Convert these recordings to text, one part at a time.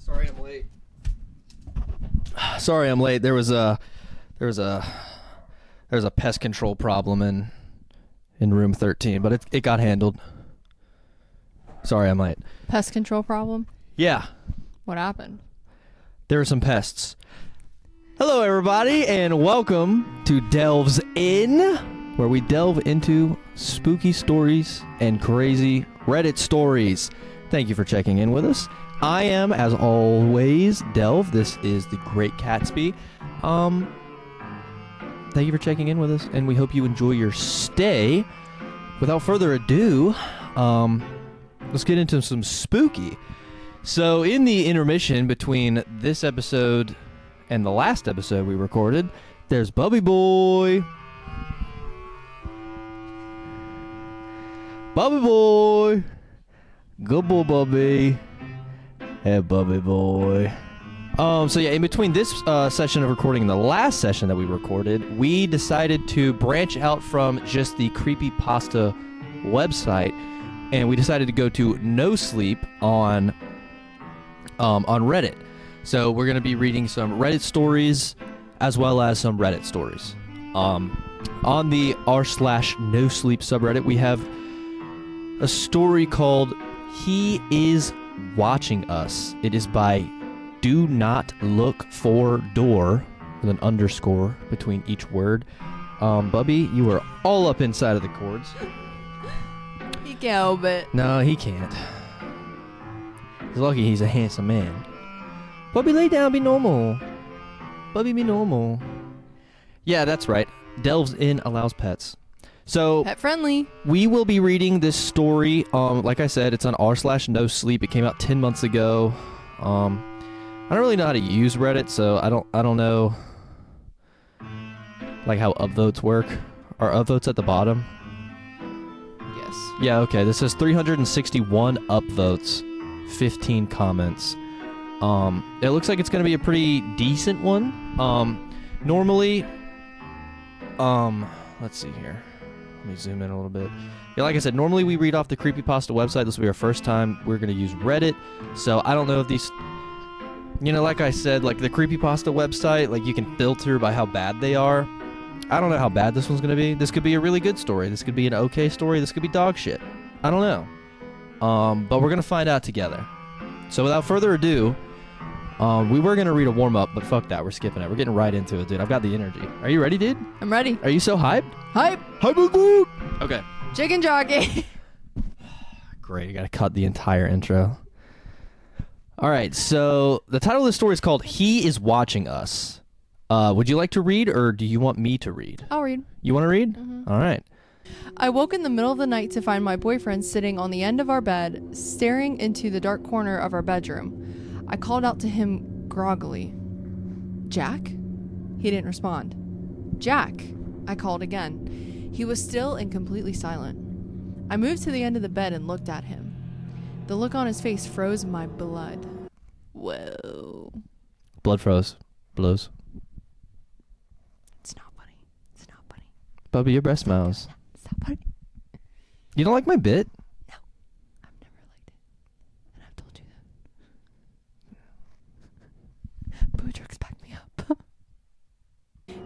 Sorry I'm late. Sorry I'm late. There was a pest control problem in room 13, but it got handled. Sorry I'm late. Pest control problem? Yeah. What happened? There were some pests. Hello everybody and welcome to Delves In, where we delve into spooky stories and crazy Reddit stories. Thank you for checking in with us. I am, as always, Delve. This is the Great Catsby. Thank you for checking in with us, and we hope you enjoy your stay. Without further ado, let's get into some spooky. So, in the intermission between this episode and the last episode we recorded, there's Bubby Boy. Bubby Boy. Good boy, Bubby. Hey, Bubby Boy. So yeah, in between this session of recording and the last session that we recorded, we decided to branch out from just the creepypasta website, and we decided to go to nosleep on Reddit. So we're going to be reading some Reddit stories as well as some Reddit stories. On the r/nosleep subreddit, we have a story called He Is Watching Us. It is by Do Not Look for Door with an underscore between each word. Bubby, you are all up inside of the cords. He can't help it. No, he can't. He's lucky he's a handsome man. Bubby, lay down, be normal. Bubby, be normal. Yeah, that's right. Delves In allows pets. So Pet friendly. we will be reading this story. Like I said, it's on r/nosleep. It came out 10 months ago. I don't really know how to use Reddit, so I don't know like how upvotes work. Are upvotes at the bottom? Yes. Yeah, okay. This says 361 upvotes, 15 comments. It looks like it's gonna be a pretty decent one. Normally, let's see here. Let me zoom in a little bit. Yeah, like I said, normally we read off the creepypasta website. This will be our first time we're gonna use Reddit. So I don't know if these, like I said, like the creepypasta website, like you can filter by how bad they are. I don't know how bad this one's gonna be. This could be a really good story. This could be an okay story. This could be dog shit. I don't know. But we're gonna find out together. So without further ado, we were gonna read a warm-up, but fuck that, we're skipping it. We're getting right into it, dude. I've got the energy. Are you ready, dude? I'm ready. Are you so hyped? Hype. Hype. Okay. Chicken jockey. Great, I gotta cut the entire intro. Alright, so the title of the story is called He Is Watching Us. Would you like to read, or do you want me to read? I'll read. You want to read? Mm-hmm. Alright. I woke in the middle of the night to find my boyfriend sitting on the end of our bed, staring into the dark corner of our bedroom. I called out to him groggily. Jack? He didn't respond. Jack? I called again. He was still and completely silent. I moved to the end of the bed and looked at him. The look on his face froze my blood. Whoa. Blood froze. Blows. It's not funny. It's not funny. Bubby, your breast smells. It's not funny. You don't like my bit? No. I've never liked it. And I've told you that. Boudreaux, back me up.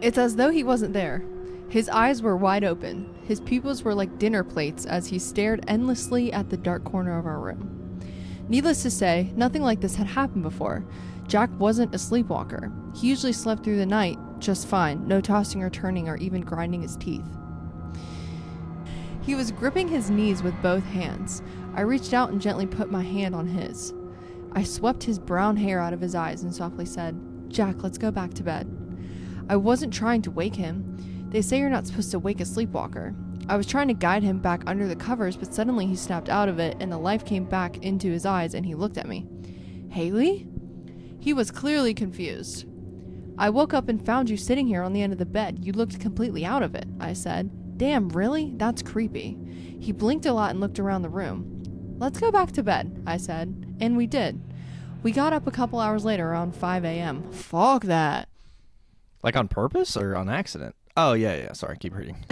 It's as though he wasn't there. His eyes were wide open. His pupils were like dinner plates as he stared endlessly at the dark corner of our room. Needless to say, nothing like this had happened before. Jack wasn't a sleepwalker. He usually slept through the night just fine, no tossing or turning or even grinding his teeth. He was gripping his knees with both hands. I reached out and gently put my hand on his. I swept his brown hair out of his eyes and softly said, Jack, let's go back to bed. I wasn't trying to wake him. They say you're not supposed to wake a sleepwalker. I was trying to guide him back under the covers, but suddenly he snapped out of it and the life came back into his eyes and he looked at me. Haley? He was clearly confused. I woke up and found you sitting here on the end of the bed. You looked completely out of it, I said. Damn, really? That's creepy. He blinked a lot and looked around the room. Let's go back to bed, I said. And we did. We got up a couple hours later around 5 a.m. Fuck that. Like on purpose or on accident? Oh, yeah. Sorry, keep reading.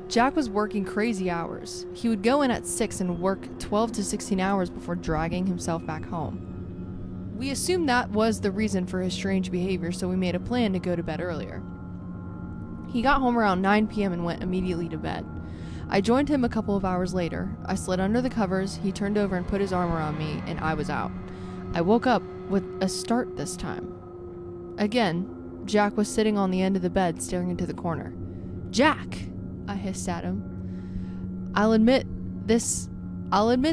Jack was working crazy hours. He would go in at 6 and work 12 to 16 hours before dragging himself back home. We assumed that was the reason for his strange behavior, so we made a plan to go to bed earlier. He got home around 9 p.m. and went immediately to bed. I joined him a couple of hours later. I slid under the covers, he turned over and put his arm around me, and I was out. I woke up with a start this time. Again, Jack was sitting on the end of the bed staring into the corner. "Jack!" I hissed at him. I'll admit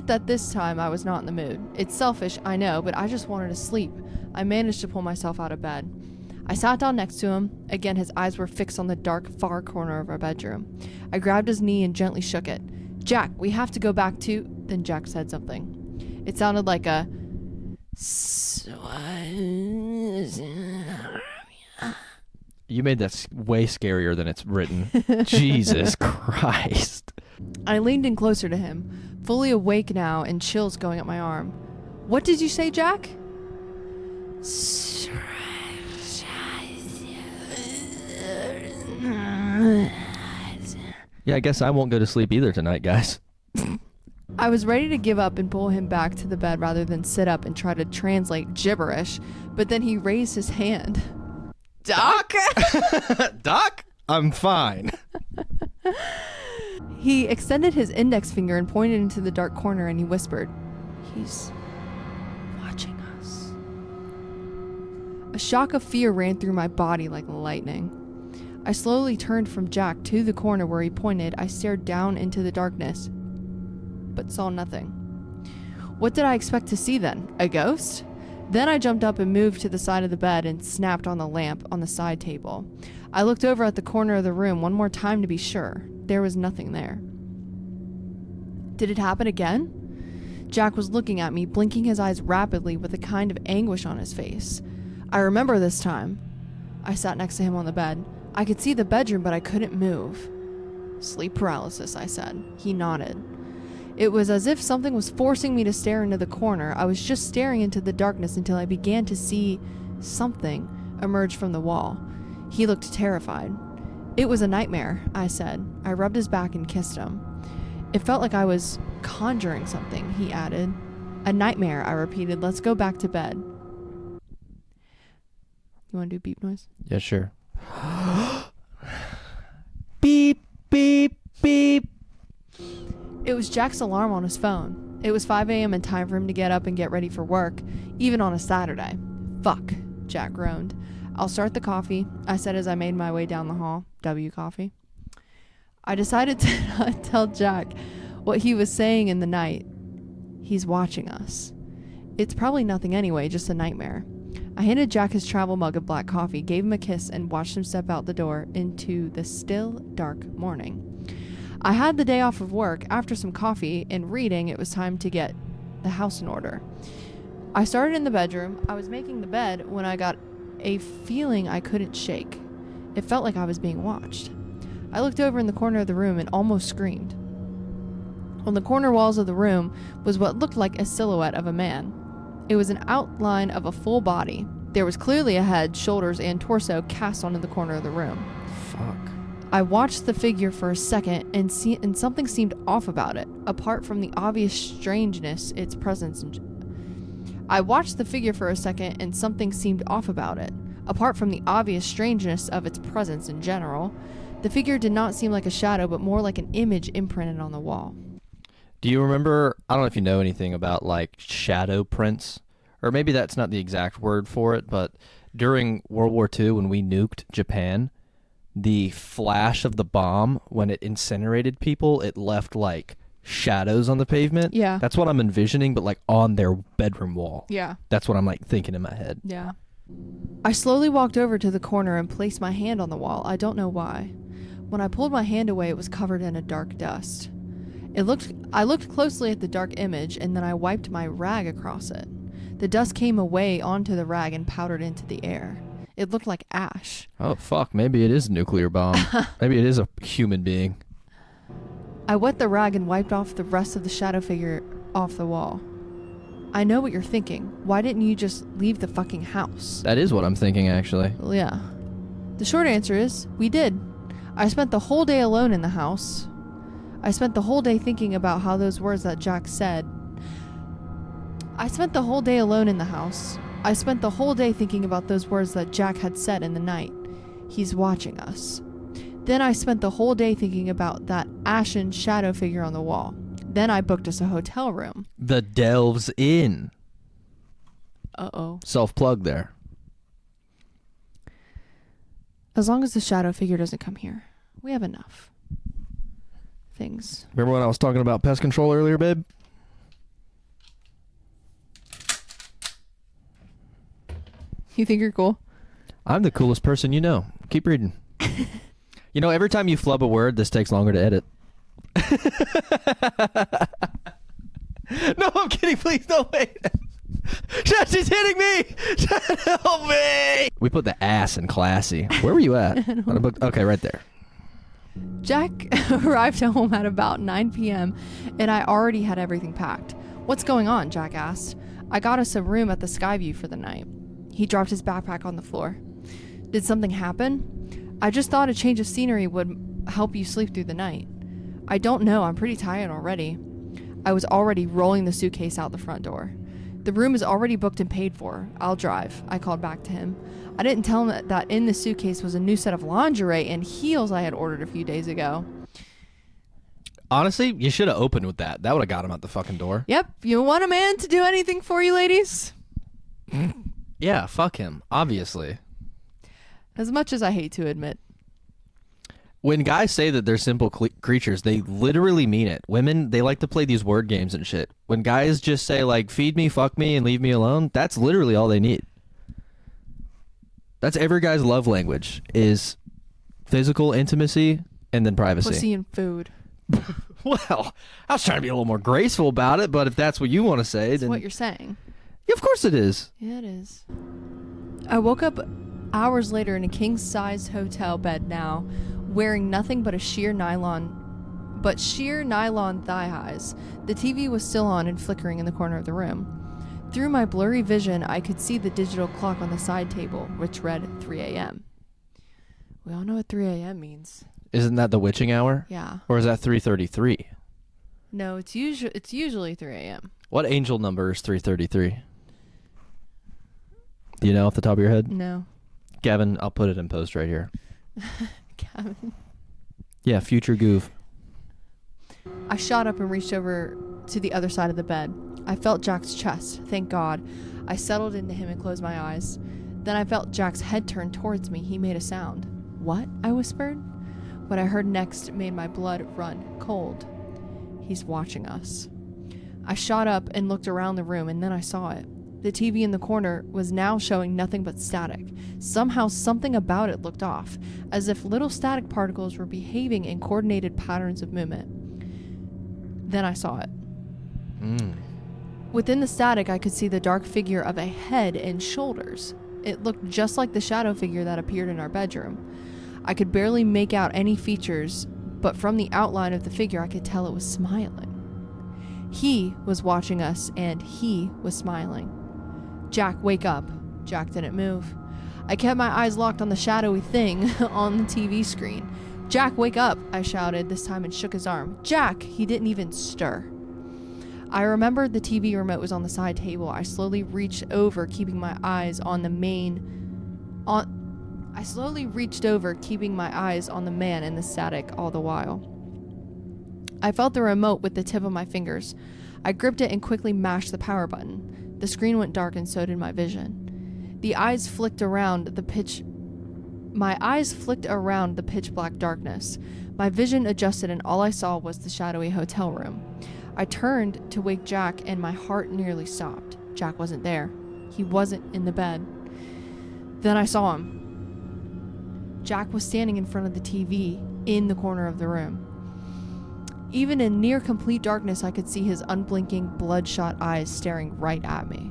that this time I was not in the mood. It's selfish, I know, but I just wanted to sleep. I managed to pull myself out of bed. I sat down next to him. Again, his eyes were fixed on the dark, far corner of our bedroom. I grabbed his knee and gently shook it. "Jack, we have to go back to..." Then Jack said something. It sounded like a... You made that way scarier than it's written. Jesus Christ. I leaned in closer to him, fully awake now and chills going up my arm. "What did you say, Jack?" Yeah, I guess I won't go to sleep either tonight, guys. I was ready to give up and pull him back to the bed rather than sit up and try to translate gibberish, but then he raised his hand. "Doc?" Doc? I'm fine. He extended his index finger and pointed into the dark corner, and he whispered, "He's watching us." A shock of fear ran through my body like lightning. I slowly turned from Jack to the corner where he pointed. I stared down into the darkness, but saw nothing. What did I expect to see then? A ghost? Then I jumped up and moved to the side of the bed and snapped on the lamp on the side table. I looked over at the corner of the room one more time to be sure. There was nothing there. Did it happen again? Jack was looking at me, blinking his eyes rapidly with a kind of anguish on his face. I remember this time. I sat next to him on the bed. I could see the bedroom, but I couldn't move. "Sleep paralysis," I said. He nodded. It was as if something was forcing me to stare into the corner. I was just staring into the darkness until I began to see something emerge from the wall. He looked terrified. "It was a nightmare," I said. I rubbed his back and kissed him. "It felt like I was conjuring something," he added. "A nightmare," I repeated. "Let's go back to bed." You want to do beep noise? Yeah, sure. Beep, beep, beep. It was Jack's alarm on his phone. It was 5 a.m. and time for him to get up and get ready for work, even on a Saturday. "Fuck," Jack groaned. "I'll start the coffee," I said as I made my way down the hall. W coffee. I decided to not tell Jack what he was saying in the night. He's watching us. It's probably nothing anyway, just a nightmare. I handed Jack his travel mug of black coffee, gave him a kiss, and watched him step out the door into the still, dark morning. I had the day off of work. After some coffee and reading, it was time to get the house in order. I started in the bedroom. I was making the bed when I got a feeling I couldn't shake. It felt like I was being watched. I looked over in the corner of the room and almost screamed. On the corner walls of the room was what looked like a silhouette of a man. It was an outline of a full body. There was clearly a head, shoulders, and torso cast onto the corner of the room. Fuck. I watched the figure for a second and something seemed off about it, apart from the obvious strangeness its presence I watched the figure for a second and something seemed off about it, apart from the obvious strangeness of its presence in general. The figure did not seem like a shadow, but more like an image imprinted on the wall. Do you remember, I don't know if you know anything about like shadow prints, or maybe that's not the exact word for it, but during World War II when we nuked Japan, the flash of the bomb, when it incinerated people, it left like shadows on the pavement. Yeah. That's what I'm envisioning, but like on their bedroom wall. Yeah. That's what I'm like thinking in my head. Yeah. I slowly walked over to the corner and placed my hand on the wall. I don't know why. When I pulled my hand away, it was covered in a dark dust. I looked closely at the dark image, and then I wiped my rag across it. The dust came away onto the rag and powdered into the air. It looked like ash. Oh, fuck. Maybe it is a nuclear bomb. Maybe it is a human being. I wet the rag and wiped off the rest of the shadow figure off the wall. I know what you're thinking. Why didn't you just leave the fucking house? That is what I'm thinking, actually. Well, yeah. The short answer is, we did. I spent the whole day alone in the house. I spent the whole day thinking about how those words that Jack said. I spent the whole day alone in the house. I spent the whole day thinking about those words that Jack had said in the night. He's watching us. Then I spent the whole day thinking about that ashen shadow figure on the wall. Then I booked us a hotel room. The Delves Inn. Uh-oh. Self-plug there. As long as the shadow figure doesn't come here, we have enough things. Remember when I was talking about pest control earlier, babe? You think you're cool? I'm the coolest person you know. Keep reading. You know, every time you flub a word, this takes longer to edit. No, I'm kidding. Please, no, wait. She's hitting me. Help me. We put the ass in classy. Where were you at? On a book? Okay, right there. Jack arrived home at about 9 p.m. and I already had everything packed. What's going on? Jack asked. I got us a room at the Skyview for the night. He dropped his backpack on the floor. Did something happen? I just thought a change of scenery would help you sleep through the night. I don't know. I'm pretty tired already. I was already rolling the suitcase out the front door. The room is already booked and paid for. I'll drive. I called back to him. I didn't tell him that in the suitcase was a new set of lingerie and heels I had ordered a few days ago. Honestly, you should have opened with that. That would have got him out the fucking door. Yep. You want a man to do anything for you, ladies? Yeah, fuck him. Obviously. As much as I hate to admit. When guys say that they're simple creatures, they literally mean it. Women, they like to play these word games and shit. When guys just say, like, feed me, fuck me, and leave me alone, that's literally all they need. That's every guy's love language, is physical intimacy and then privacy. Pussy and food. Well, I was trying to be a little more graceful about it, but if that's what you want to say, That's then... what you're saying. Yeah, of course it is. Yeah, it is. I woke up hours later in a king-size hotel bed now, wearing nothing but sheer nylon thigh highs. The TV was still on and flickering in the corner of the room. Through my blurry vision, I could see the digital clock on the side table, which read 3 a.m. We all know what 3 a.m. means. Isn't that the witching hour? Yeah. Or is that 3:33? No, it's usually 3 a.m. What angel number is 333? Do you know off the top of your head? No. Gavin, I'll put it in post right here. Gavin. Yeah, future goof. I shot up and reached over to the other side of the bed. I felt Jack's chest, thank God. I settled into him and closed my eyes. Then I felt Jack's head turn towards me. He made a sound. What? I whispered. What I heard next made my blood run cold. He's watching us. I shot up and looked around the room, and then I saw it. The TV in the corner was now showing nothing but static. Somehow something about it looked off, as if little static particles were behaving in coordinated patterns of movement. Then I saw it. Within the static, I could see the dark figure of a head and shoulders. It looked just like the shadow figure that appeared in our bedroom. I could barely make out any features, but from the outline of the figure, I could tell it was smiling. He was watching us, and he was smiling. Jack, wake up. Jack didn't move. I kept my eyes locked on the shadowy thing on the TV screen. Jack, wake up, I shouted this time and shook his arm. Jack! He didn't even stir. I remembered the TV remote was on the side table. I slowly reached over, keeping my eyes on the man in the static all the while. I felt the remote with the tip of my fingers. I gripped it and quickly mashed the power button. The screen went dark and so did my vision. My eyes flicked around the pitch black darkness. My vision adjusted and all I saw was the shadowy hotel room. I turned to wake Jack and my heart nearly stopped. Jack wasn't there. He wasn't in the bed. Then I saw him. Jack was standing in front of the TV in the corner of the room. Even in near complete darkness, I could see his unblinking, bloodshot eyes staring right at me.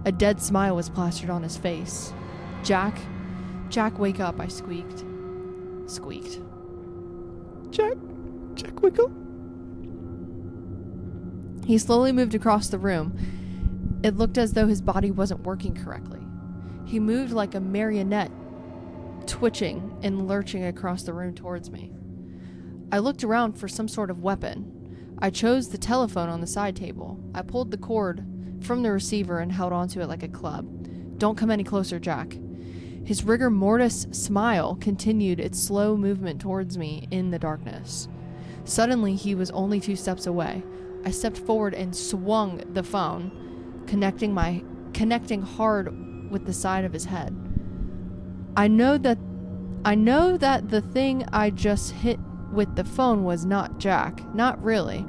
A dead smile was plastered on his face. Jack, wake up, I squeaked. Jack, wake up. He slowly moved across the room. It looked as though his body wasn't working correctly. He moved like a marionette, twitching and lurching across the room towards me. I looked around for some sort of weapon. I chose the telephone on the side table. I pulled the cord from the receiver and held onto it like a club. Don't come any closer, Jack. His rigor mortis smile continued its slow movement towards me in the darkness. Suddenly, he was only 2 steps away. I stepped forward and swung the phone, connecting hard with the side of his head. I know that the thing I just hit with the phone was not Jack, not really.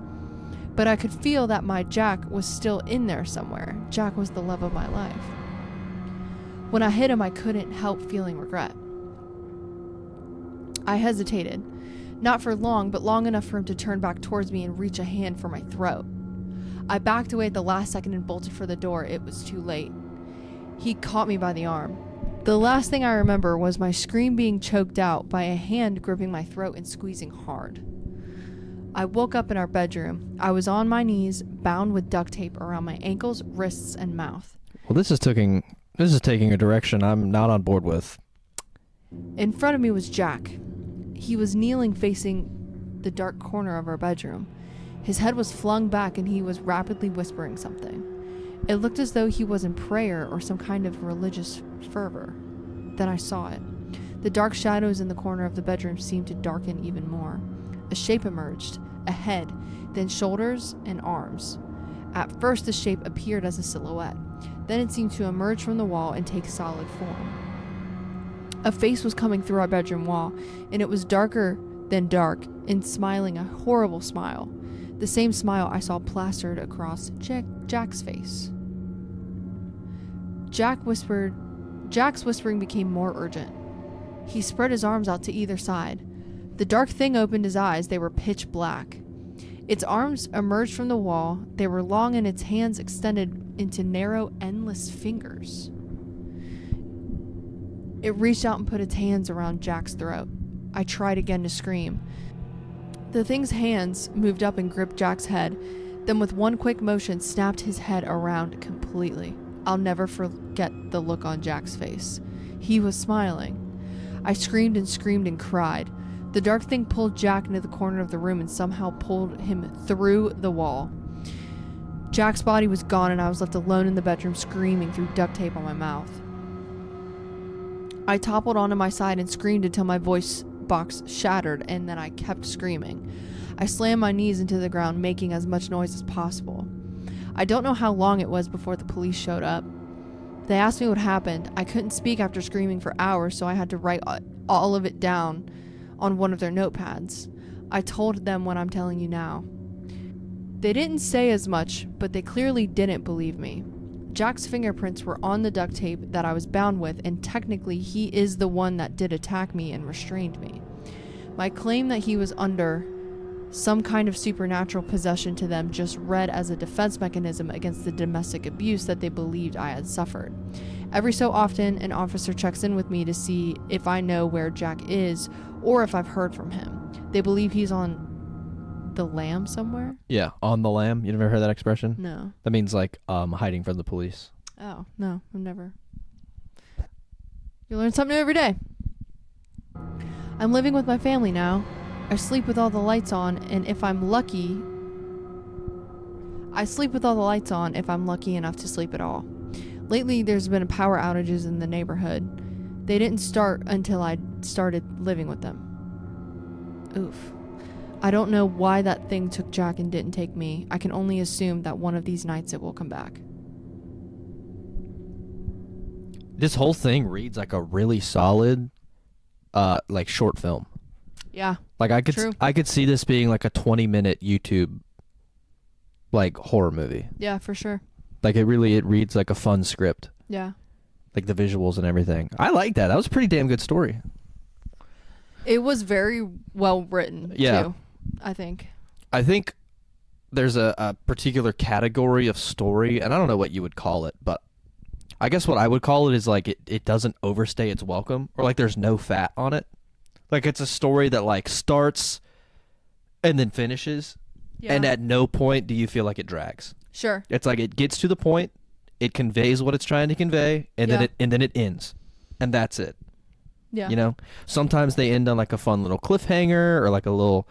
But I could feel that my Jack was still in there somewhere. Jack was the love of my life. When I hit him, I couldn't help feeling regret. I hesitated. Not for long, but long enough for him to turn back towards me and reach a hand for my throat. I backed away at the last second and bolted for the door. It was too late. He caught me by the arm. The last thing I remember was my scream being choked out by a hand gripping my throat and squeezing hard. I woke up in our bedroom. I was on my knees, bound with duct tape around my ankles, wrists, and mouth. Well, this is taking a direction I'm not on board with. In front of me was Jack. He was kneeling facing the dark corner of our bedroom. His head was flung back and he was rapidly whispering something. It looked as though he was in prayer or some kind of religious fervor. Then I saw it. The dark shadows in the corner of the bedroom seemed to darken even more. A shape emerged, a head, then shoulders and arms. At first the shape appeared as a silhouette. Then it seemed to emerge from the wall and take solid form. A face was coming through our bedroom wall, and it was darker than dark and smiling a horrible smile. The same smile I saw plastered across Jack's face. Jack's whispering became more urgent. He spread his arms out to either side. The dark thing opened his eyes. They were pitch black. Its arms emerged from the wall. They were long and its hands extended into narrow, endless fingers. It reached out and put its hands around Jack's throat. I tried again to scream. The thing's hands moved up and gripped Jack's head, then with one quick motion snapped his head around completely. I'll never forget the look on Jack's face. He was smiling. I screamed and cried. The dark thing pulled Jack into the corner of the room and somehow pulled him through the wall. Jack's body was gone and I was left alone in the bedroom screaming through duct tape on my mouth. I toppled onto my side and screamed until my voice box shattered, and then I kept screaming. I slammed my knees into the ground, making as much noise as possible. I don't know how long it was before the police showed up. They asked me what happened. I couldn't speak after screaming for hours, so I had to write all of it down on one of their notepads. I told them what I'm telling you now. They didn't say as much, but they clearly didn't believe me. Jack's fingerprints were on the duct tape that I was bound with, and technically he is the one that did attack me and restrained me. My claim that he was under some kind of supernatural possession to them just read as a defense mechanism against the domestic abuse that they believed I had suffered. Every so often, an officer checks in with me to see if I know where Jack is or if I've heard from him. They believe he's on the lam somewhere? Yeah, on the lam. You never heard that expression? No. That means like hiding from the police. Oh, no, I've never. You learn something new every day. I'm living with my family now. I sleep with all the lights on, and if I'm lucky, enough to sleep at all. Lately, there's been power outages in the neighborhood. They didn't start until I started living with them. Oof. I don't know why that thing took Jack and didn't take me. I can only assume that one of these nights it will come back. This whole thing reads like a really solid, like short film. Yeah. Like I could see this being like a 20-minute YouTube, like horror movie. Yeah, for sure. Like it reads like a fun script. Yeah. Like the visuals and everything. I like that. That was a pretty damn good story. It was very well written, too, I think there's a particular category of story, and I don't know what you would call it, but I guess what I would call it is like it doesn't overstay its welcome, or like there's no fat on it. Like it's a story that like starts and then finishes, and at no point do you feel like it drags. Sure. It's like it gets to the point, it conveys what it's trying to convey, and then it ends, and that's it. Yeah. You know, sometimes they end on like a fun little cliffhanger or like a little,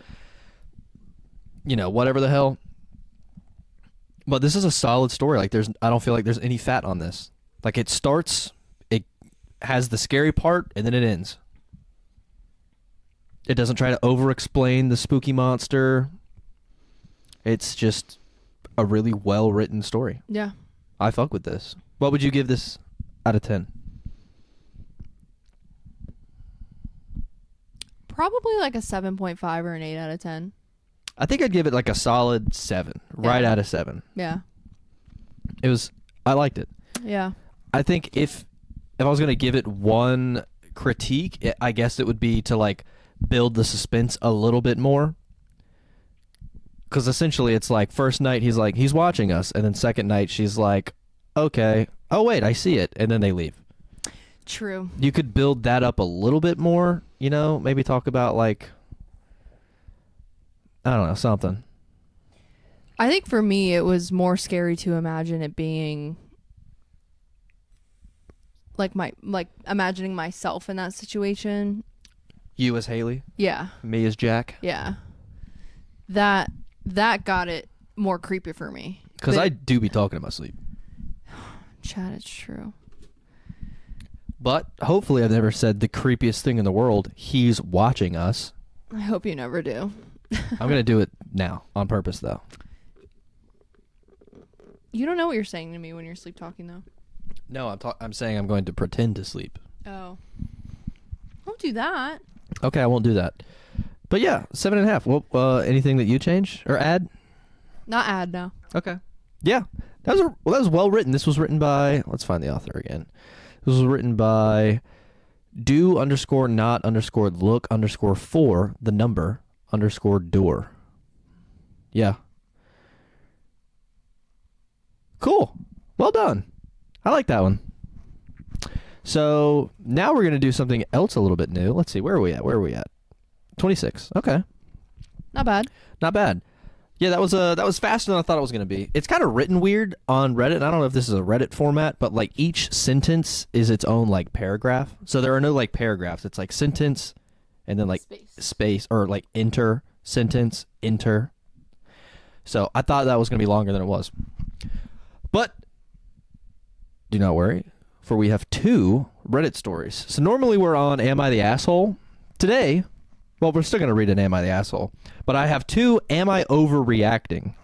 you know, whatever the hell. But this is a solid story. Like I don't feel like there's any fat on this. Like it starts, it has the scary part, and then it ends. It doesn't try to over-explain the spooky monster. It's just a really well-written story. Yeah. I fuck with this. What would you give this out of 10? Probably like a 7.5 or an 8 out of 10. I think I'd give it like a solid 7, right out of 7. Yeah. I liked it. Yeah. I think if I was going to give it one critique, I guess it would be to like build the suspense a little bit more. Because essentially it's like first night he's like, he's watching us. And then second night she's like, okay. Oh, wait, I see it. And then they leave. True. You could build that up a little bit more, you know, maybe talk about like, I don't know, something. I think for me, it was more scary to imagine it being like imagining myself in that situation. You as Haley? Yeah. Me as Jack? Yeah. That got it more creepy for me. Because I do be talking in my sleep. Chad, it's true. But hopefully I've never said the creepiest thing in the world. He's watching us. I hope you never do. I'm going to do it now on purpose, though. You don't know what you're saying to me when you're sleep talking, though. No, I'm saying I'm going to pretend to sleep. Oh. Don't do that. Okay, I won't do that. But yeah, 7.5. Well, anything that you change or add? Not add, no. Okay. Yeah, that was well written. This was written by, let's find the author again. This was written by do_not_look_for_the_door. Yeah. Cool. Well done. I like that one. So now we're going to do something else a little bit new. Let's see. Where are we at? 26. Okay. Not bad. Not bad. Yeah, that was faster than I thought it was going to be. It's kind of written weird on Reddit. I don't know if this is a Reddit format, but like each sentence is its own like paragraph. So there are no like paragraphs. It's like sentence and then like space or like enter, sentence, enter. So I thought that was going to be longer than it was. But do not worry, for we have 2 Reddit stories. So normally we're on Am I the Asshole? Today, well, we're still going to read an Am I the Asshole, but I have 2 Am I Overreacting?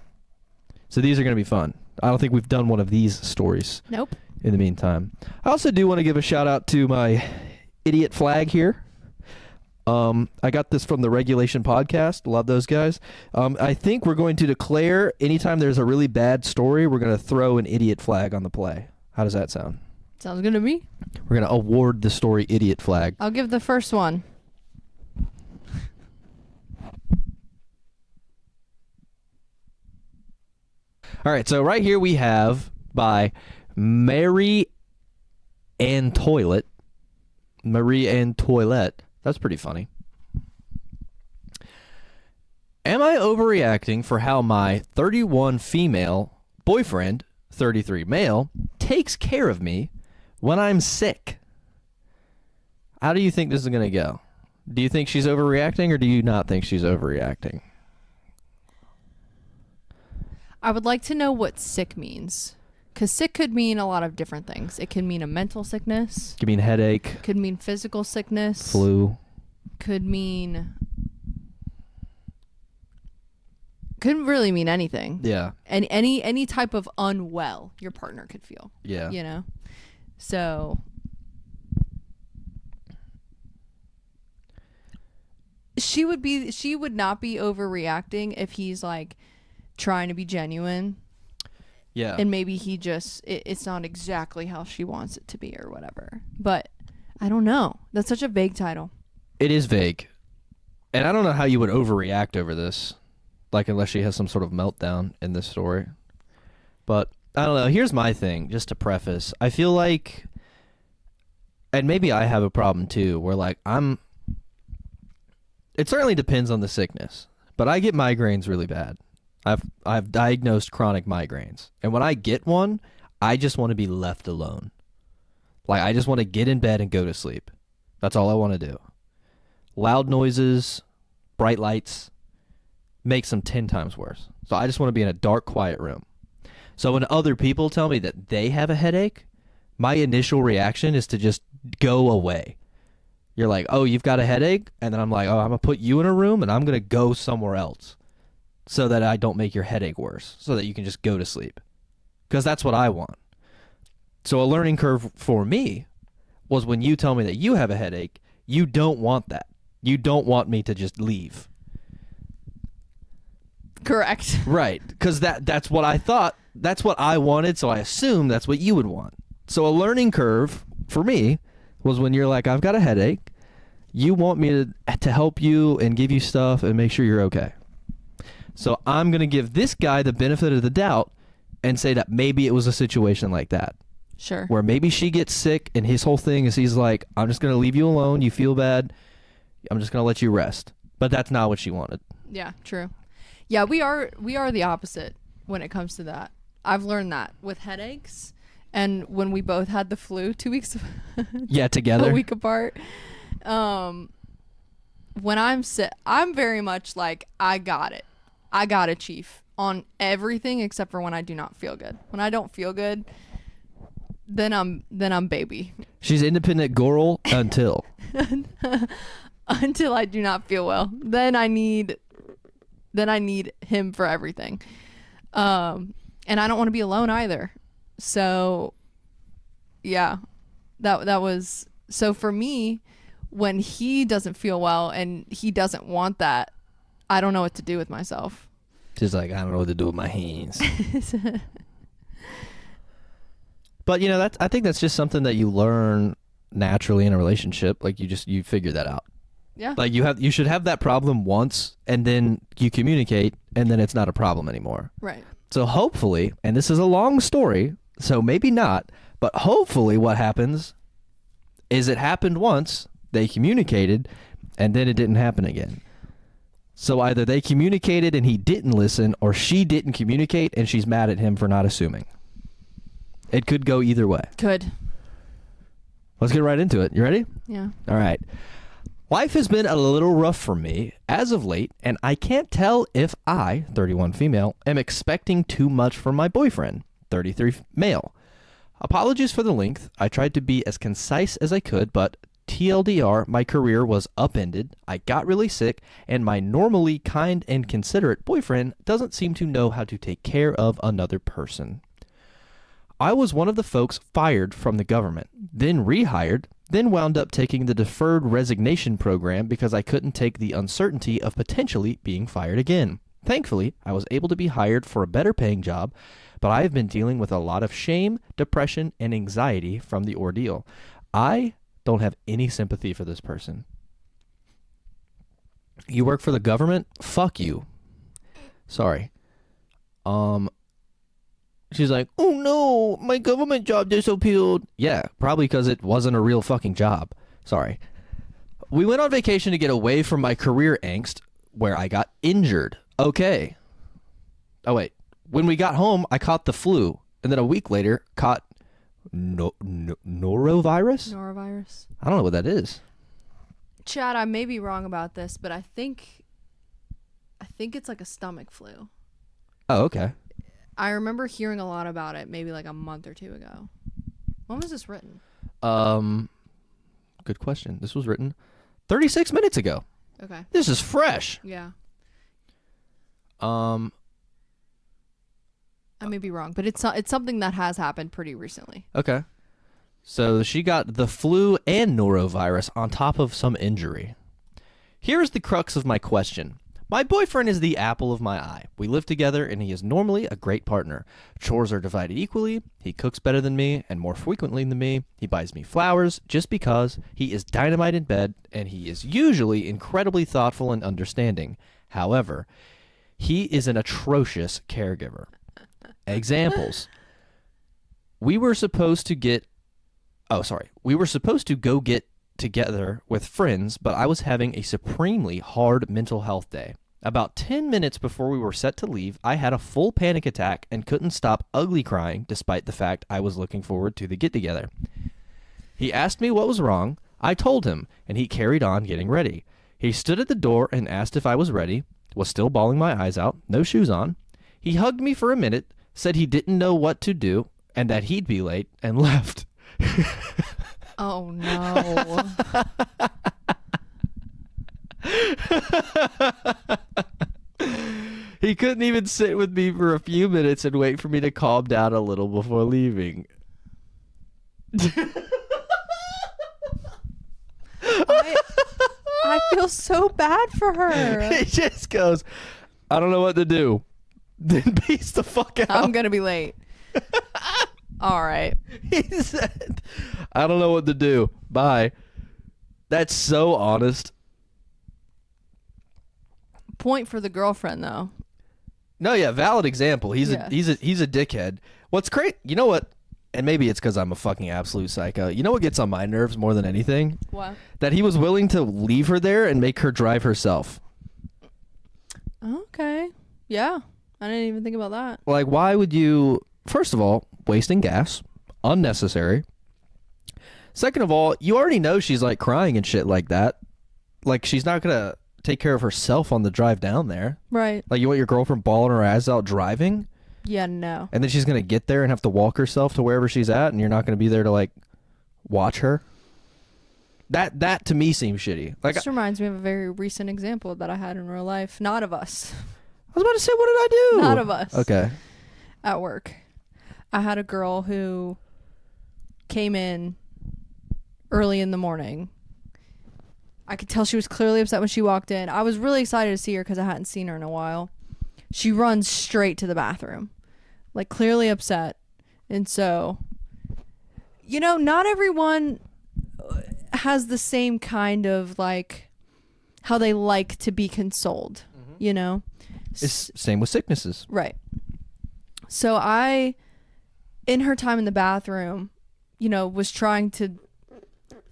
So these are going to be fun. I don't think we've done one of these stories. Nope. In the meantime. I also do want to give a shout out to my idiot flag here. I got this from the Regulation Podcast. Love those guys. I think we're going to declare anytime there's a really bad story, we're going to throw an idiot flag on the play. How does that sound? Sounds good to me. We're going to award the story idiot flag. I'll give the first one. All right, so right here we have by Marie Ann Toilet. Marie Ann Toilet. That's pretty funny. Am I overreacting for how my 31 female boyfriend, 33 male, takes care of me when I'm sick? How do you think this is going to go? Do you think she's overreacting or do you not think she's overreacting? I would like to know what sick means. Because sick could mean a lot of different things. It could mean a mental sickness. Could mean headache. Could mean physical sickness. Flu. Could really mean anything. Yeah. And any type of unwell your partner could feel. Yeah. You know? So she would not be overreacting if he's like trying to be genuine. Yeah. And maybe he just it's not exactly how she wants it to be or whatever. But I don't know. That's such a vague title. It is vague. And I don't know how you would overreact over this. Like, unless she has some sort of meltdown in this story. But, I don't know. Here's my thing, just to preface. I feel like, and maybe I have a problem too, where like it certainly depends on the sickness. But I get migraines really bad. I've diagnosed chronic migraines. And when I get one, I just want to be left alone. Like, I just want to get in bed and go to sleep. That's all I want to do. Loud noises, bright lights, makes them 10 times worse. So I just want to be in a dark, quiet room. So when other people tell me that they have a headache, my initial reaction is to just go away. You're like, oh, you've got a headache? And then I'm like, oh, I'm going to put you in a room and I'm going to go somewhere else so that I don't make your headache worse, so that you can just go to sleep. Because that's what I want. So a learning curve for me was when you tell me that you have a headache, you don't want that. You don't want me to just leave. Correct. Right. Because that's what I thought. That's what I wanted, so I assumed that's what you would want. So a learning curve for me was when you're like, I've got a headache. You want me to help you and give you stuff and make sure you're okay. So I'm going to give this guy the benefit of the doubt and say that maybe it was a situation like that. Sure. Where maybe she gets sick and his whole thing is he's like, I'm just going to leave you alone. You feel bad. I'm just going to let you rest. But that's not what she wanted. Yeah, true. Yeah, we are the opposite when it comes to that. I've learned that with headaches and when we both had the flu 2 weeks together. A week apart. When I'm sick, I'm very much like, I got it. I got it, Chief, on everything except for when I do not feel good. When I don't feel good, then I'm baby. She's independent girl until until I do not feel well. Then I need him for everything. And I don't want to be alone either. So yeah, that was, so for me, when he doesn't feel well and he doesn't want that, I don't know what to do with myself. She's like, I don't know what to do with my hands. But I think that's just something that you learn naturally in a relationship. Like you figure that out. Yeah. Like you should have that problem once and then you communicate and then it's not a problem anymore. Right. So hopefully, and this is a long story, so maybe not, but hopefully what happens is it happened once, they communicated, and then it didn't happen again. So either they communicated and he didn't listen, or she didn't communicate and she's mad at him for not assuming. It could go either way. Could. Let's get right into it. You ready? Yeah. All right. Life has been a little rough for me as of late, and I can't tell if I, 31 female, am expecting too much from my boyfriend, 33 male. Apologies for the length. I tried to be as concise as I could, but TLDR, my career was upended, I got really sick, and my normally kind and considerate boyfriend doesn't seem to know how to take care of another person. I was one of the folks fired from the government, then rehired, then wound up taking the deferred resignation program because I couldn't take the uncertainty of potentially being fired again. Thankfully, I was able to be hired for a better paying job, but I have been dealing with a lot of shame, depression, and anxiety from the ordeal. I don't have any sympathy for this person. You work for the government? Fuck you. Sorry. She's like, oh no, my government job disappeared. Yeah, probably because it wasn't a real fucking job. Sorry. We went on vacation to get away from my career angst where I got injured. Okay. Oh wait. When we got home, I caught the flu. And then a week later, caught norovirus? Norovirus. I don't know what that is. Chad, I may be wrong about this, but I think it's like a stomach flu. Oh, okay. I remember hearing a lot about it maybe like a month or two ago. When was this written? Good question. This was written 36 minutes ago. Okay. This is fresh. Yeah. I may be wrong, but it's something that has happened pretty recently. Okay. So she got the flu and norovirus on top of some injury. Here's the crux of my question. My boyfriend is the apple of my eye. We live together and he is normally a great partner. Chores are divided equally. He cooks better than me and more frequently than me. He buys me flowers just because. He is dynamite in bed and he is usually incredibly thoughtful and understanding. However, he is an atrocious caregiver. Examples. We were supposed to go get together with friends, but I was having a supremely hard mental health day. About 10 minutes before we were set to leave, I had a full panic attack and couldn't stop ugly crying despite the fact I was looking forward to the get-together. He asked me what was wrong. I told him, and he carried on getting ready. He stood at the door and asked if I was ready, was still bawling my eyes out, no shoes on. He hugged me for a minute, said he didn't know what to do, and that he'd be late, and left. Oh no. He couldn't even sit with me for a few minutes and wait for me to calm down a little before leaving. I feel so bad for her. He just goes, I don't know what to do. Then peace the fuck out. I'm gonna be late. All right. He said, I don't know what to do. Bye. That's so honest. Point for the girlfriend though. No, yeah, valid example. He's Yeah. a dickhead. What's great, you know what? And maybe it's because I'm a fucking absolute psycho. You know what gets on my nerves more than anything? What? That he was willing to leave her there and make her drive herself. Okay. Yeah. I didn't even think about that. Like, why would you? First of all, wasting gas, unnecessary. Second of all, you already know she's like crying and shit like that. Like, she's not gonna take care of herself on the drive down there. Right. Like, you want your girlfriend bawling her ass out driving? Yeah, no. And then she's going to get there and have to walk herself to wherever she's at, and you're not going to be there to, like, watch her? That to me seems shitty. Like, This reminds me of a very recent example that I had in real life. Not of us. I was about to say, what did I do? Not of us. Okay. At work. I had a girl who came in early in the morning. I could tell she was clearly upset when she walked in. I was really excited to see her because I hadn't seen her in a while. She runs straight to the bathroom, like clearly upset. And so, you know, not everyone has the same kind of like how they like to be consoled, you know? It's same with sicknesses. Right. So I, in her time in the bathroom, you know, was trying to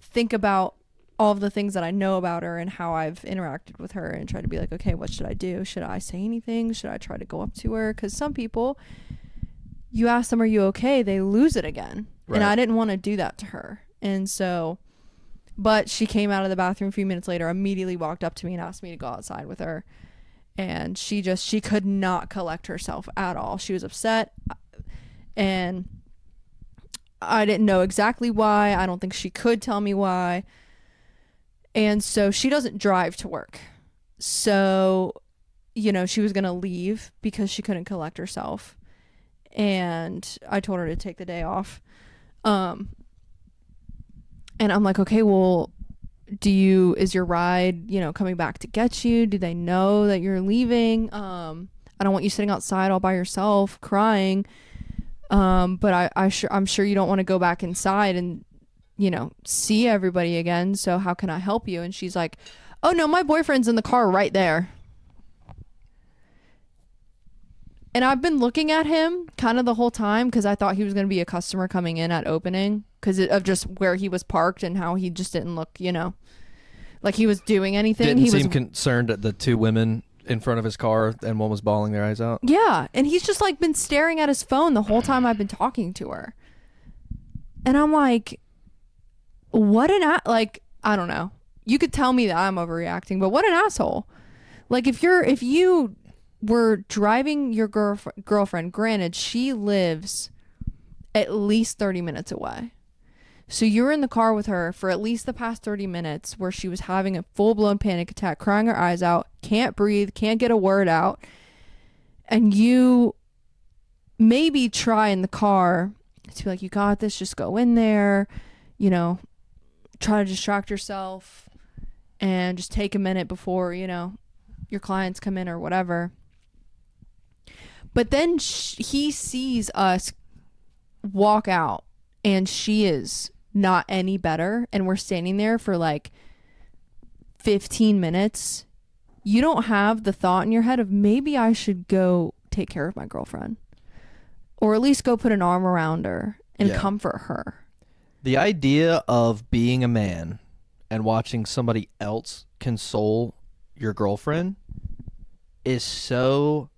think about all of the things that I know about her and how I've interacted with her and try to be like, okay, what should I do? Should I say anything? Should I try to go up to her? Because some people, you ask them, are you okay? They lose it again. Right. And I didn't want to do that to her. And so, but she came out of the bathroom a few minutes later, immediately walked up to me and asked me to go outside with her. And she could not collect herself at all. She was upset. And I didn't know exactly why. I don't think she could tell me why. And so she doesn't drive to work. So, you know, she was going to leave because she couldn't collect herself. And I told her to take the day off. And I'm like, okay, well, is your ride, you know, coming back to get you? Do they know that you're leaving? I don't want you sitting outside all by yourself crying. But I'm sure you don't want to go back inside and, you know, see everybody again. So how can I help you? And she's like, oh no, my boyfriend's in the car right there. And I've been looking at him kind of the whole time because I thought he was going to be a customer coming in at opening because of just where he was parked and how he just didn't look, you know, like he was doing anything. Didn't he seem was concerned at the two women in front of his car and one was bawling their eyes out. Yeah. And he's just like been staring at his phone the whole time I've been talking to her. And I'm like, like, I don't know. You could tell me that I'm overreacting, but what an asshole. Like if you were driving your girlfriend, granted, she lives at least 30 minutes away. So you were in the car with her for at least the past 30 minutes where she was having a full-blown panic attack, crying her eyes out, can't breathe, can't get a word out. And you maybe try in the car to be like, you got this, just go in there, you know, try to distract yourself and just take a minute before, you know, your clients come in or whatever. But then he sees us walk out and she is not any better. And we're standing there for like 15 minutes. You don't have the thought in your head of maybe I should go take care of my girlfriend or at least go put an arm around her and comfort her. The idea of being a man and watching somebody else console your girlfriend is so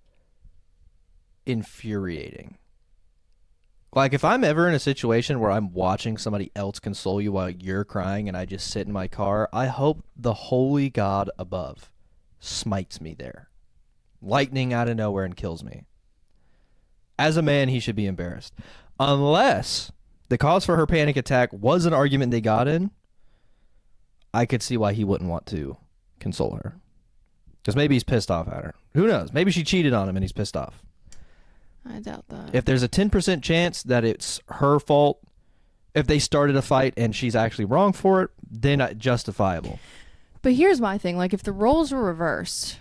infuriating. Like if I'm ever in a situation where I'm watching somebody else console you while you're crying and I just sit in my car, I hope the holy God above smites me there. Lightning out of nowhere and kills me. As a man, he should be embarrassed. Unless the cause for her panic attack was an argument they got in, I could see why he wouldn't want to console her. Because maybe he's pissed off at her. Who knows? Maybe she cheated on him and he's pissed off. I doubt that. If there's a 10% chance that it's her fault, if they started a fight and she's actually wrong for it, then justifiable. But here's my thing. Like, if the roles were reversed,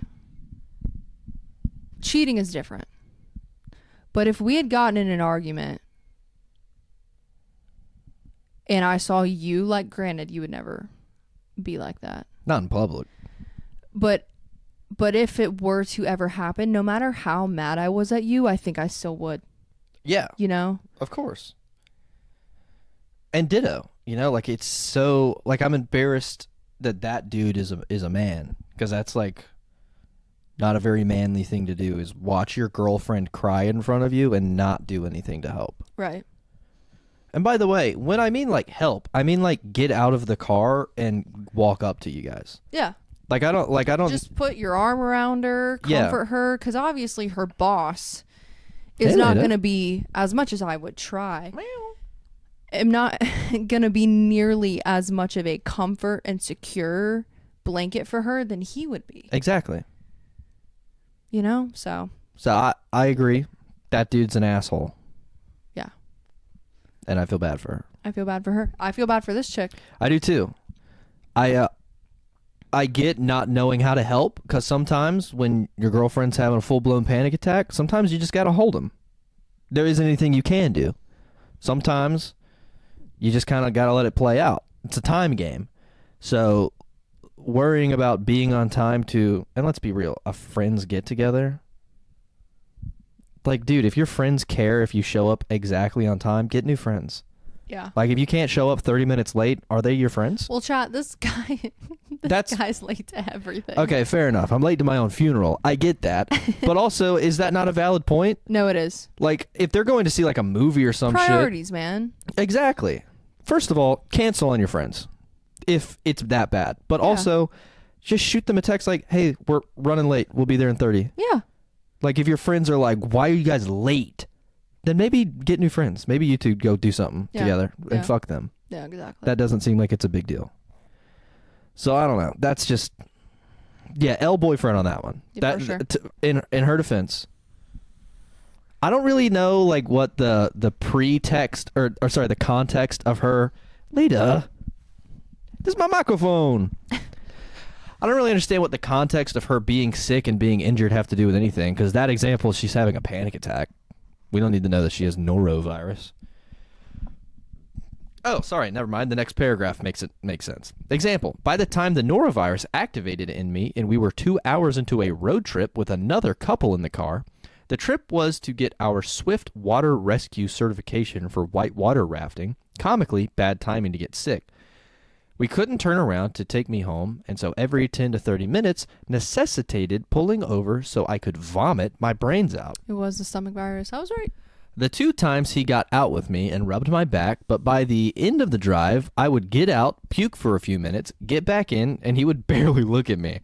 cheating is different. But if we had gotten in an argument and I saw you, like, granted, you would never be like that. Not in public. But if it were to ever happen, no matter how mad I was at you, I think I still would. Yeah. You know? Of course. And ditto. You know, like, it's so... Like, I'm embarrassed that dude is a man. Because that's, like, not a very manly thing to do, is watch your girlfriend cry in front of you and not do anything to help. Right. And by the way, when I mean, like, help, I mean, like, get out of the car and walk up to you guys. Yeah. I don't just put your arm around her, comfort her, because obviously her boss is not going to be, as much as I would try, am not going to be nearly as much of a comfort and secure blanket for her than he would be. Exactly. You know, so I agree. That dude's an asshole. Yeah. And I feel bad for her. I feel bad for her. I feel bad for this chick. I do too. I get not knowing how to help, because sometimes when your girlfriend's having a full-blown panic attack, sometimes you just got to hold them. There isn't anything you can do. Sometimes you just kind of got to let it play out. It's a time game. So worrying about being on time to, and let's be real, a friends get together. Like, dude, if your friends care if you show up exactly on time, get new friends. Yeah. Like, if you can't show up 30 minutes late, are they your friends? Well, chat, this guy's late to everything. Okay, fair enough. I'm late to my own funeral. I get that. But also, is that not a valid point? No, it is. Like, if they're going to see, like, a movie or some Priorities, man. Exactly. First of all, cancel on your friends if it's that bad. But also, just shoot them a text like, hey, we're running late. We'll be there in 30. Yeah. Like, if your friends are like, why are you guys late? Then maybe get new friends. Maybe you two go do something together and fuck them. Yeah, exactly. That doesn't seem like it's a big deal. So I don't know. That's just, L boyfriend on that one. Yeah, for sure. In her defense, I don't really know like what the pretext or sorry, the context of her. Lita, this is my microphone. I don't really understand what the context of her being sick and being injured have to do with anything, because that example, she's having a panic attack. We don't need to know that she has norovirus. Oh, sorry, never mind. The next paragraph makes sense. Example, by the time the norovirus activated in me and we were 2 hours into a road trip with another couple in the car, the trip was to get our swift water rescue certification for whitewater rafting. Comically, bad timing to get sick. We couldn't turn around to take me home, and so every 10 to 30 minutes necessitated pulling over so I could vomit my brains out. It was the stomach virus. I was right. The 2 times he got out with me and rubbed my back, but by the end of the drive, I would get out, puke for a few minutes, get back in, and he would barely look at me.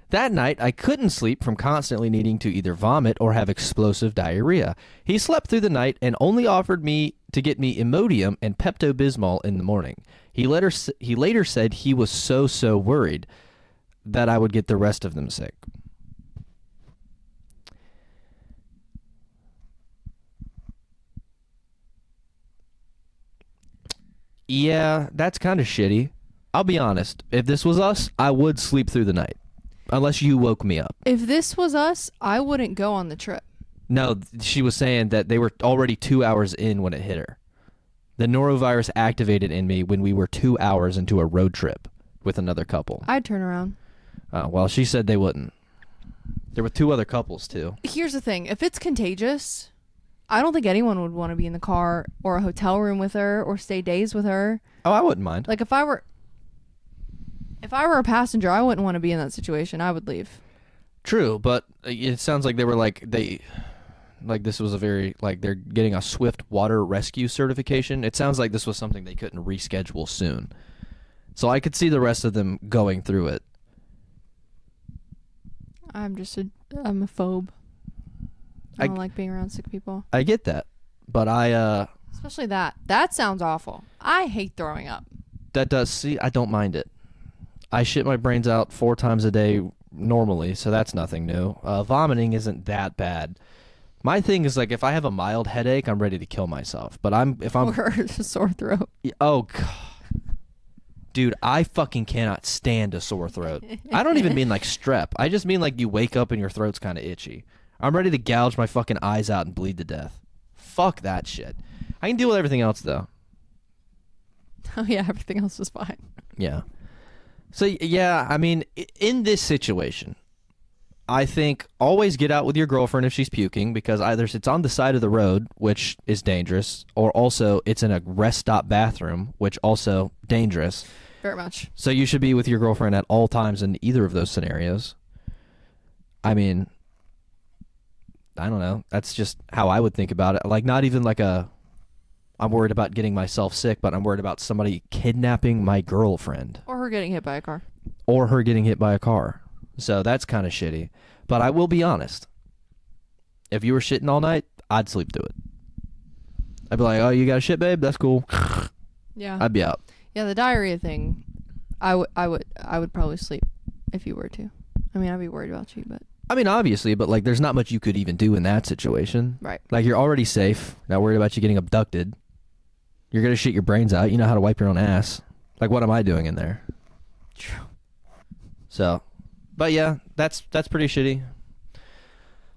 That night, I couldn't sleep from constantly needing to either vomit or have explosive diarrhea. He slept through the night and only offered me to get me Imodium and Pepto-Bismol in the morning. He later said he was so worried that I would get the rest of them sick. Yeah, that's kind of shitty. I'll be honest. If this was us, I would sleep through the night. Unless you woke me up. If this was us, I wouldn't go on the trip. No, she was saying that they were already 2 hours in when it hit her. The norovirus activated in me when we were 2 hours into a road trip with another couple. I'd turn around. Well, she said they wouldn't. There were 2 other couples, too. Here's the thing. If it's contagious, I don't think anyone would want to be in the car or a hotel room with her or stay days with her. Oh, I wouldn't mind. Like, if I were a passenger, I wouldn't want to be in that situation. I would leave. True, but it sounds like they were this was a very, they're getting a swift water rescue certification. It sounds like this was something they couldn't reschedule soon. So I could see the rest of them going through it. I'm a phobe. I don't like being around sick people. I get that, but I Especially that. That sounds awful. I hate throwing up. That does. See, I don't mind it. I shit my brains out 4 times a day normally, so that's nothing new. Vomiting isn't that bad. My thing is, like, if I have a mild headache, I'm ready to kill myself. But if I'm Or a sore throat. oh god. Dude, I fucking cannot stand a sore throat. I don't even mean like strep. I just mean like you wake up and your throat's kind of itchy. I'm ready to gouge my fucking eyes out and bleed to death. Fuck that shit. I can deal with everything else though. Oh yeah, everything else is fine. Yeah. So yeah, I mean, in this situation, I think always get out with your girlfriend if she's puking, because either it's on the side of the road, which is dangerous, or also it's in a rest stop bathroom, which also dangerous. Very much. So you should be with your girlfriend at all times in either of those scenarios. I mean, I don't know. That's just how I would think about it. Like, not even like I'm worried about getting myself sick, but I'm worried about somebody kidnapping my girlfriend. Or her getting hit by a car. Or her getting hit by a car. So that's kind of shitty. But I will be honest. If you were shitting all night, I'd sleep through it. I'd be like, oh, you got a shit, babe? That's cool. Yeah. I'd be out. Yeah, the diarrhea thing, I would probably sleep if you were to. I mean, I'd be worried about you, but. I mean, obviously, but like, there's not much you could even do in that situation. Right. Like, you're already safe. Not worried about you getting abducted. You're going to shit your brains out. You know how to wipe your own ass. Like, what am I doing in there? True. So, but yeah, that's pretty shitty.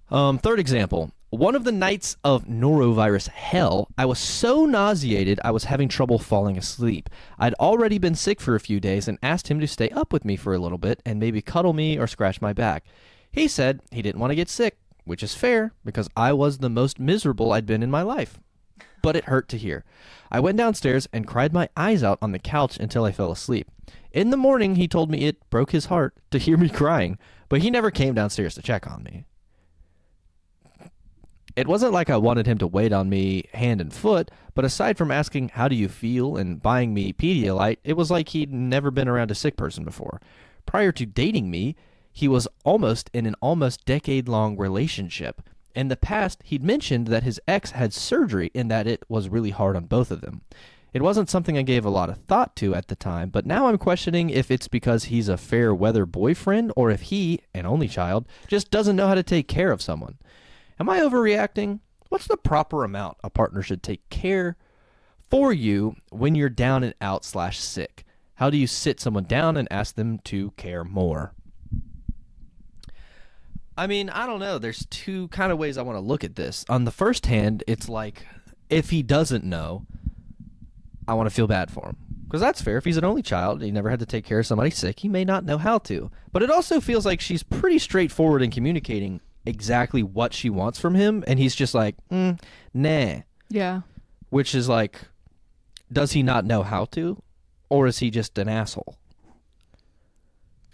Third example. One of the nights of norovirus hell, I was so nauseated I was having trouble falling asleep. I'd already been sick for a few days and asked him to stay up with me for a little bit and maybe cuddle me or scratch my back. He said he didn't want to get sick, which is fair because I was the most miserable I'd been in my life. But it hurt to hear. I went downstairs and cried my eyes out on the couch until I fell asleep. In the morning, he told me it broke his heart to hear me crying, but he never came downstairs to check on me. It wasn't like I wanted him to wait on me hand and foot, but aside from asking how do you feel and buying me Pedialyte, it was like he'd never been around a sick person before. Prior to dating me, he was almost in an almost decade-long relationship. In the past, he'd mentioned that his ex had surgery and that it was really hard on both of them. It wasn't something I gave a lot of thought to at the time, but now I'm questioning if it's because he's a fair-weather boyfriend or if he, an only child, just doesn't know how to take care of someone. Am I overreacting? What's the proper amount a partner should take care for you when you're down and out / sick? How do you sit someone down and ask them to care more? I mean, I don't know. There's two kind of ways I want to look at this. On the first hand, it's like, if he doesn't know, I want to feel bad for him. Because that's fair. If he's an only child, he never had to take care of somebody sick, he may not know how to. But it also feels like she's pretty straightforward in communicating exactly what she wants from him, and he's just like, nah. Yeah. Which is like, does he not know how to? Or is he just an asshole?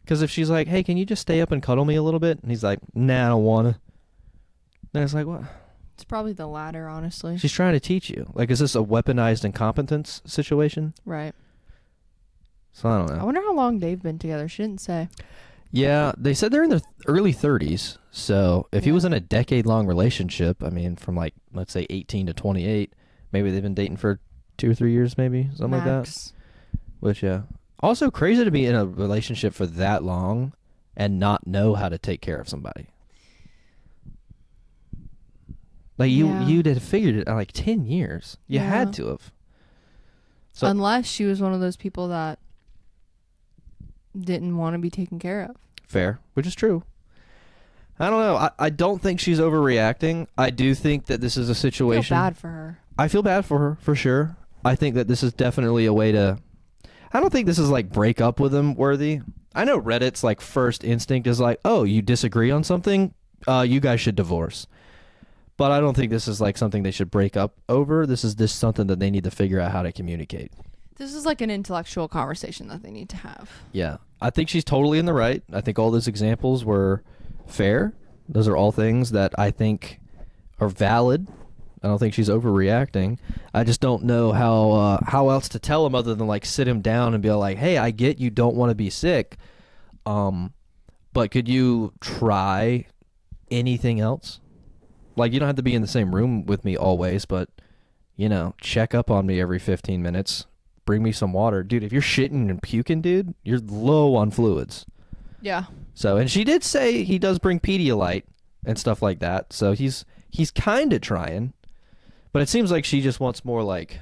Because if she's like, hey, can you just stay up and cuddle me a little bit? And he's like, nah, I don't want to. Then it's like, what? It's probably the latter, honestly. She's trying to teach you. Like, is this a weaponized incompetence situation? Right. So I don't know. I wonder how long they've been together. She didn't say. Yeah, they said they're in their early 30s. So if he was in a decade-long relationship, I mean, from like, let's say 18 to 28, maybe they've been dating for 2 or 3 years, maybe, something like that. Which, yeah. Also crazy to be in a relationship for that long and not know how to take care of somebody. Like, you'd have figured it in like 10 years. You had to have. So, unless she was one of those people that didn't want to be taken care of. Fair, which is true. I don't know. I don't think she's overreacting. I do think that this is a situation. I feel bad for her. I feel bad for her, for sure. I think that this is definitely a way to... I don't think this is like break up with him worthy. I know Reddit's like first instinct is like, oh, you disagree on something? You guys should divorce. But I don't think this is like something they should break up over. This is just something that they need to figure out how to communicate. This is like an intellectual conversation that they need to have. Yeah. I think she's totally in the right. I think all those examples were fair. Those are all things that I think are valid. I don't think she's overreacting. I just don't know how else to tell him other than like sit him down and be like, hey, I get you don't want to be sick. But could you try anything else? Like, you don't have to be in the same room with me always, but, check up on me every 15 minutes. Bring me some water. Dude, if you're shitting and puking, dude, you're low on fluids. Yeah. So, and she did say he does bring Pedialyte and stuff like that. So he's kind of trying. But it seems like she just wants more like...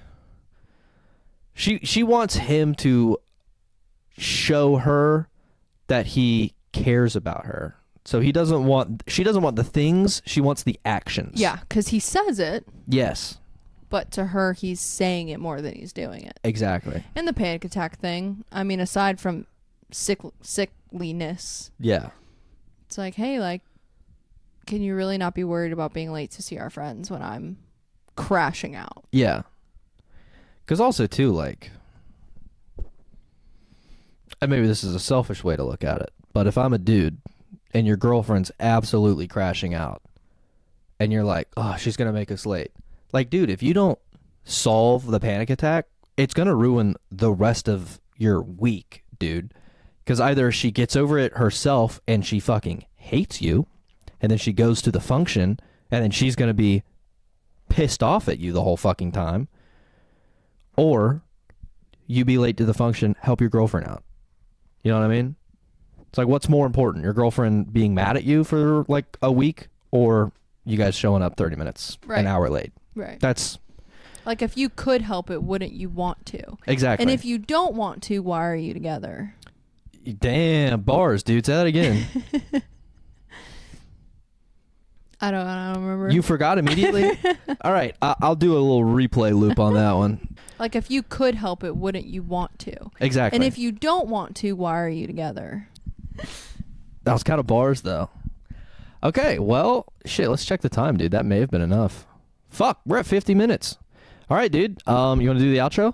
She wants him to show her that he cares about her. So she doesn't want the things, she wants the actions. Yeah, because he says it. Yes. But to her, he's saying it more than he's doing it. Exactly. And the panic attack thing, I mean, aside from sickliness. Yeah. It's like, hey, like, can you really not be worried about being late to see our friends when I'm crashing out? Yeah. Because also, too, like, and maybe this is a selfish way to look at it, but if I'm a dude and your girlfriend's absolutely crashing out and you're like, oh, she's going to make us late. Like, dude, if you don't solve the panic attack, it's going to ruin the rest of your week, dude. Because either she gets over it herself and she fucking hates you, and then she goes to the function, and then she's going to be pissed off at you the whole fucking time. Or you be late to the function, help your girlfriend out. You know what I mean? It's like, what's more important? Your girlfriend being mad at you for like a week, or you guys showing up 30 minutes, an hour late? Right. That's... Like, if you could help it, wouldn't you want to? Exactly. And if you don't want to, why are you together? Damn, bars, dude. Say that again. I don't remember. You forgot immediately? All right, I'll do a little replay loop on that one. Like, if you could help it, wouldn't you want to? Exactly. And if you don't want to, why are you together? That was kind of bars, though. Okay, well, shit, let's check the time, dude. That may have been enough. Fuck, we're at 50 minutes. All right, dude. You want to do the outro?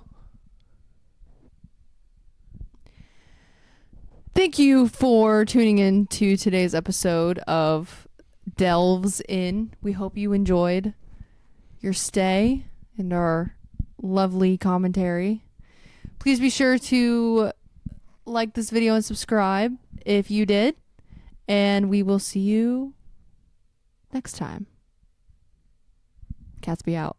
Thank you for tuning in to today's episode of Delves In. We hope you enjoyed your stay and our lovely commentary. Please be sure to like this video and subscribe if you did. And we will see you next time. Catsby out.